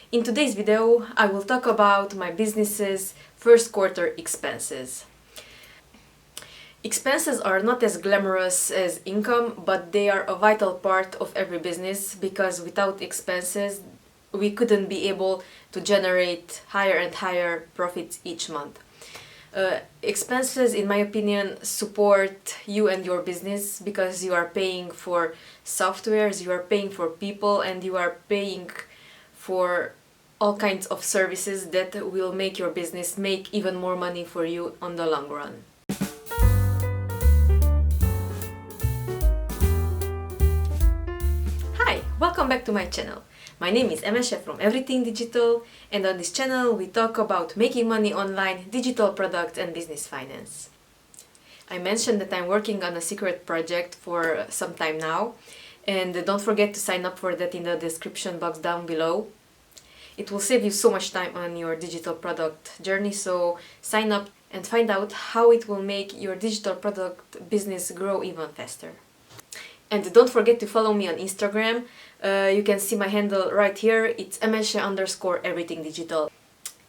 In today's video, I will talk about my business's first quarter expenses. Expenses are not as glamorous as income, but they are a vital part of every business because without expenses, we couldn't be able to generate higher and higher profits each month. Expenses, in my opinion, support you and your business because you are paying for softwares, you are paying for people, and you are paying for all kinds of services that will make your business make even more money for you on the long run. Hi, welcome back to my channel. My name is Emese from Everything Digital, and on this channel we talk about making money online, digital products and business finance. I mentioned that I'm working on a secret project for some time now, and don't forget to sign up for that in the description box down below. It will save you so much time on your digital product journey, so sign up and find out how it will make your digital product business grow even faster. And don't forget to follow me on Instagram. You can see my handle right here. It's emese_everythingdigital.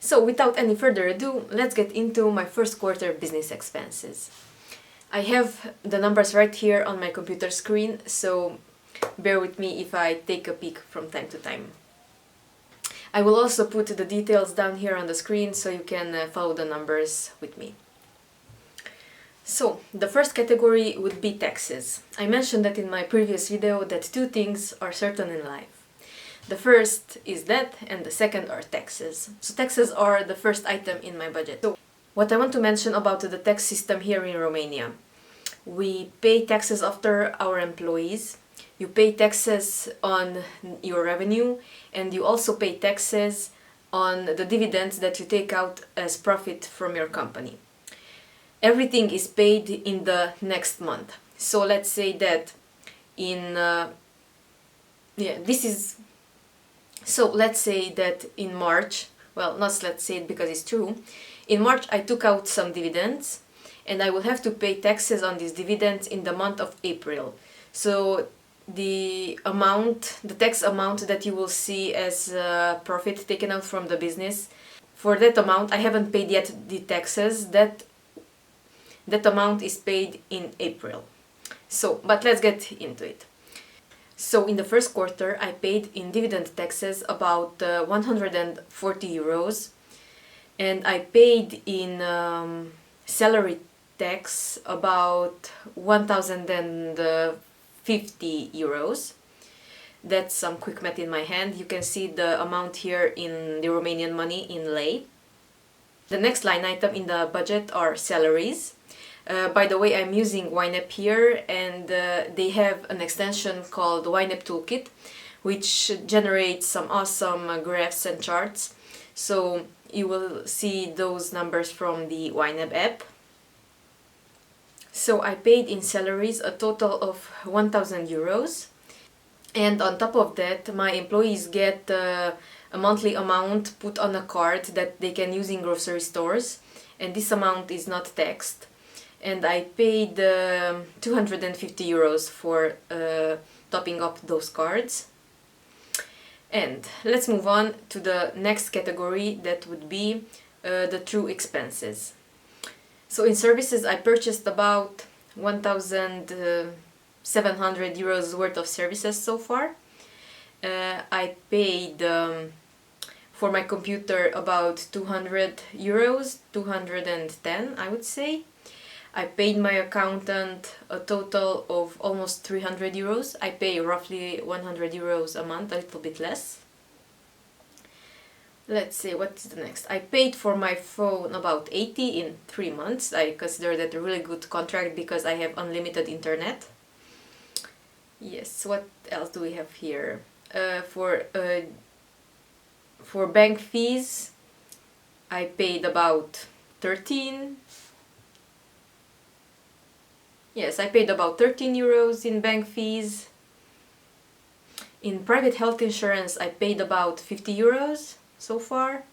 So without any further ado, let's get into my first quarter business expenses. I have the numbers right here on my computer screen, so bear with me if I take a peek from time to time. I will also put the details down here on the screen so you can follow the numbers with me. So, the first category would be taxes. I mentioned that in my previous video that two things are certain in life. The first is that, and the second are taxes. So taxes are the first item in my budget. So, what I want to mention about the tax system here in Romania. We pay taxes after our employees. You pay taxes on your revenue, and you also pay taxes on the dividends that you take out as profit from your company. Everything is paid in the next month. So let's say that let's say that in March, well, not let's say it because it's true, in March I took out some dividends and I will have to pay taxes on these dividends in the month of April. So the tax amount that you will see as profit taken out from the business, for that amount I haven't paid yet the taxes. That amount is paid in April. So, but let's get into it. So in the first quarter I paid in dividend taxes about 140 euros, and I paid in salary tax about 1050 euros. That's some quick math in my hand. You can see the amount here in the Romanian money in lei. The next line item in the budget are salaries. By the way, I'm using YNAB here, and they have an extension called YNAB Toolkit, which generates some awesome graphs and charts. So you will see those numbers from the YNAB app. So I paid in salaries a total of 1000 euros. And on top of that, my employees get a monthly amount put on a card that they can use in grocery stores. And this amount is not taxed. And I paid 250 euros for topping up those cards. And let's move on to the next category, that would be the true expenses. So in services I purchased about 1700 euros worth of services so far. I paid for my computer about 200 euros, 210 I would say. I paid my accountant a total of almost 300 euros. I pay roughly 100 euros a month, a little bit less. Let's see, what is the next? I paid for my phone about 80 in 3 months. I consider that a really good contract because I have unlimited internet. Yes, what else do we have here? For bank fees, I paid about 13. Yes, I paid about 13 euros in bank fees. In private health insurance, I paid about 50 euros so far.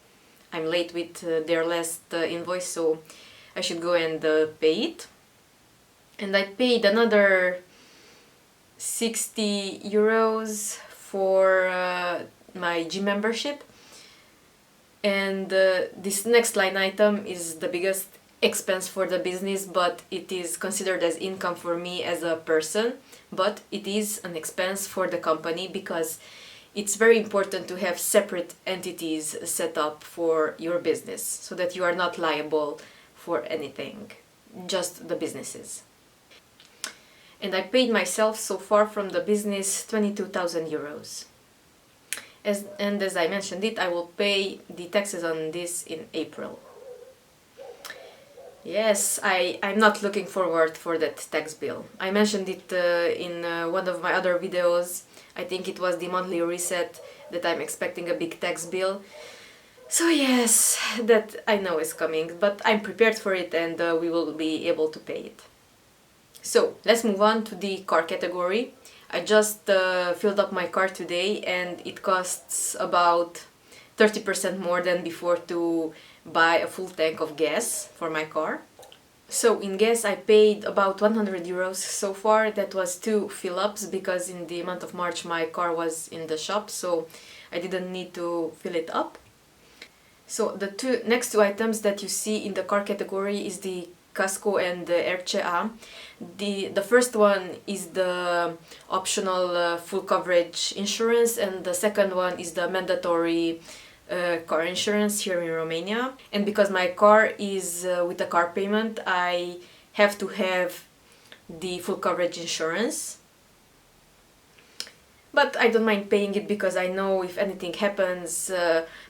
I'm late with their last invoice, so I should go and pay it. And I paid another 60 euros for my gym membership. And this next line item is the biggest expense for the business, but it is considered as income for me as a person, but it is an expense for the company because it's very important to have separate entities set up for your business so that you are not liable for anything, just the businesses. And I paid myself so far from the business 22,000 euros. As I mentioned it, I will pay the taxes on this in April. Yes, I'm not looking forward for that tax bill. I mentioned it in one of my other videos. I think it was the monthly reset that I'm expecting a big tax bill. So yes, that I know is coming, but I'm prepared for it and we will be able to pay it. So let's move on to the car category. I just filled up my car today and it costs about 30% more than before to buy a full tank of gas for my car. So in gas I paid about 100 euros so far. That was 2 fill-ups because in the month of March my car was in the shop, so I didn't need to fill it up. So the next two items that you see in the car category is the Casco and the RCA. The first one is the optional full coverage insurance, and the second one is the mandatory car insurance here in Romania. And because my car is with a car payment, I have to have the full coverage insurance. But I don't mind paying it because I know if anything happens,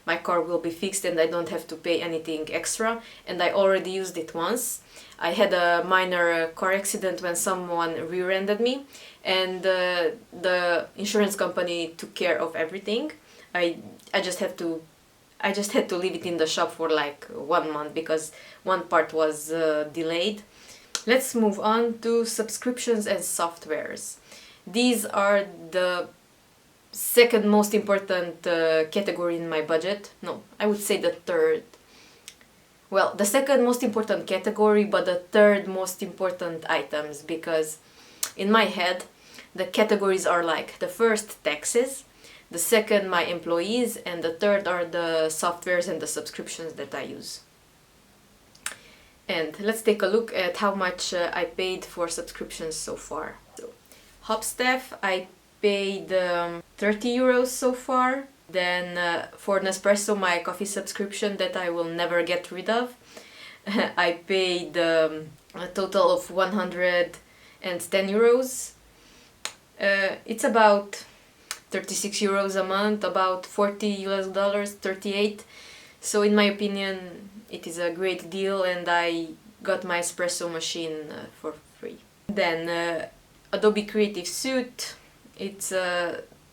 my car will be fixed and I don't have to pay anything extra. And I already used it once. I had a minor car accident when someone rear-ended me, and the insurance company took care of everything. I just had to leave it in the shop for like 1 month because one part was delayed. Let's move on to subscriptions and softwares. These are the second most important category in my budget. No, I would say the third. Well, the second most important category, but the third most important items, because in my head the categories are like the first taxes, the second my employees, and the third are the softwares and the subscriptions that I use. And let's take a look at how much I paid for subscriptions so far. So, Hubstaff, I paid 30 euros so far. Then for Nespresso, my coffee subscription that I will never get rid of, I paid a total of 110 euros. It's about 36 euros a month, about 40 US dollars, 38. So in my opinion, it is a great deal and I got my espresso machine for free. Then Adobe Creative Suite, it's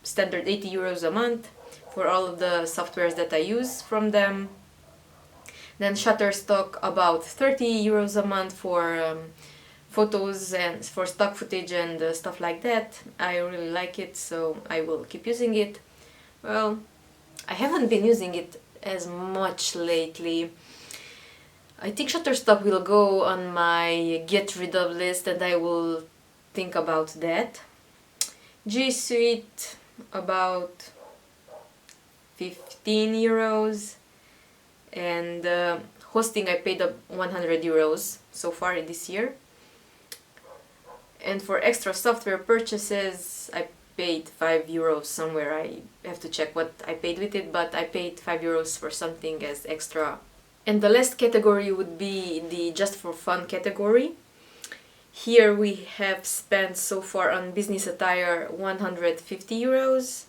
standard 80 euros a month for all of the softwares that I use from them. Then Shutterstock, about 30 euros a month for photos and for stock footage and stuff like that. I really like it, so I will keep using it. Well, I haven't been using it as much lately. I think Shutterstock will go on my get rid of list and I will think about that. G Suite, about 15 euros, and hosting I paid up 100 euros so far this year. And for extra software purchases I paid 5 euros somewhere. I have to check what I paid with it, but I paid 5 euros for something as extra. And the last category would be the just for fun category. Here we have spent so far on business attire 150 euros.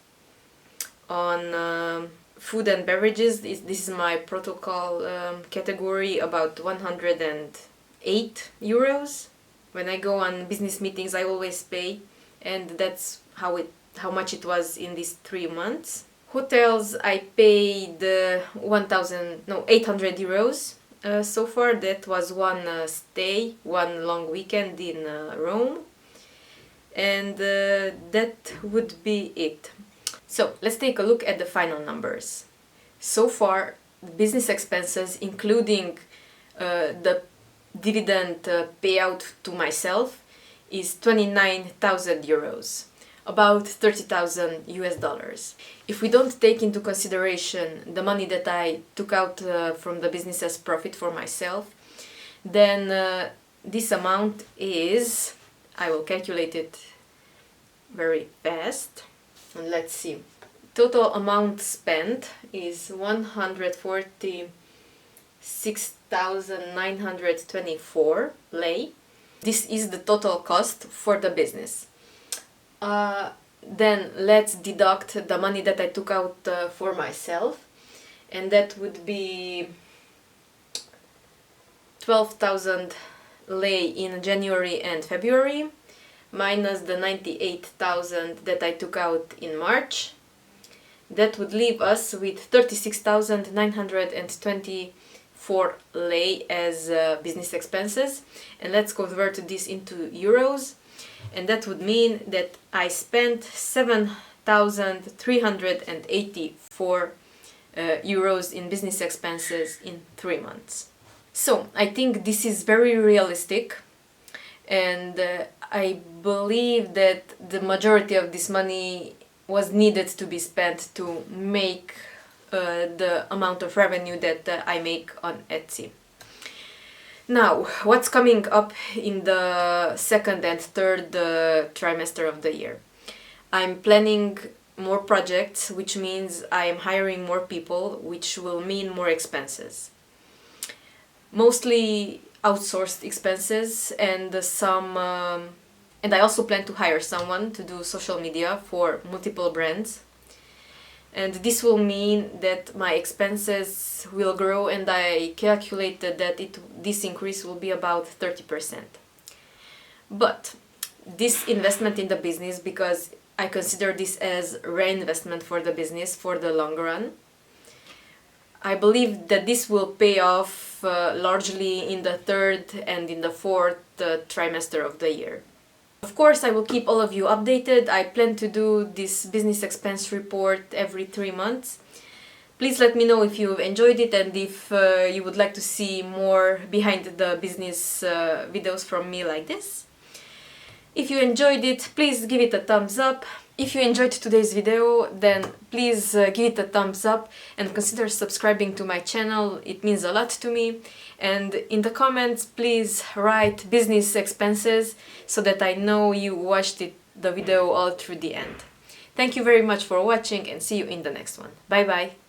On food and beverages, this is my protocol category, about 108 euros. When I go on business meetings I always pay, and that's how much it was in these 3 months. Hotels I paid 800 euros so far. That was one stay, one long weekend in Rome, and that would be it. So let's take a look at the final numbers. So far, the business expenses, including the dividend payout to myself, is 29,000 euros. about 30,000 US dollars. If we don't take into consideration the money that I took out from the business as profit for myself, then this amount is, I will calculate it very fast, and let's see. Total amount spent is 146,924 lei. This is the total cost for the business. Then let's deduct the money that I took out for myself, and that would be 12,000 lei in January and February, minus the 98,000 that I took out in March. That would leave us with 36,924 lei as business expenses, and let's convert this into euros, and that would mean that I spent 7,384 euros in business expenses in 3 months. So I think this is very realistic, and I believe that the majority of this money was needed to be spent to make the amount of revenue that I make on Etsy. Now, what's coming up in the second and third trimester of the year? I'm planning more projects, which means I am hiring more people, which will mean more expenses. Mostly outsourced expenses, and and I also plan to hire someone to do social media for multiple brands. And this will mean that my expenses will grow, and I calculated that this increase will be about 30%. But this investment in the business, because I consider this as reinvestment for the business for the long run, I believe that this will pay off largely in the third and in the fourth trimester of the year. Of course, I will keep all of you updated. I plan to do this business expense report every 3 months. Please let me know if you've enjoyed it, and if you would like to see more behind the business videos from me like this. If you enjoyed it, please give it a thumbs up. If you enjoyed today's video, then please give it a thumbs up and consider subscribing to my channel. It means a lot to me. And in the comments, please write business expenses so that I know you watched the video all through the end. Thank you very much for watching, and see you in the next one. Bye bye!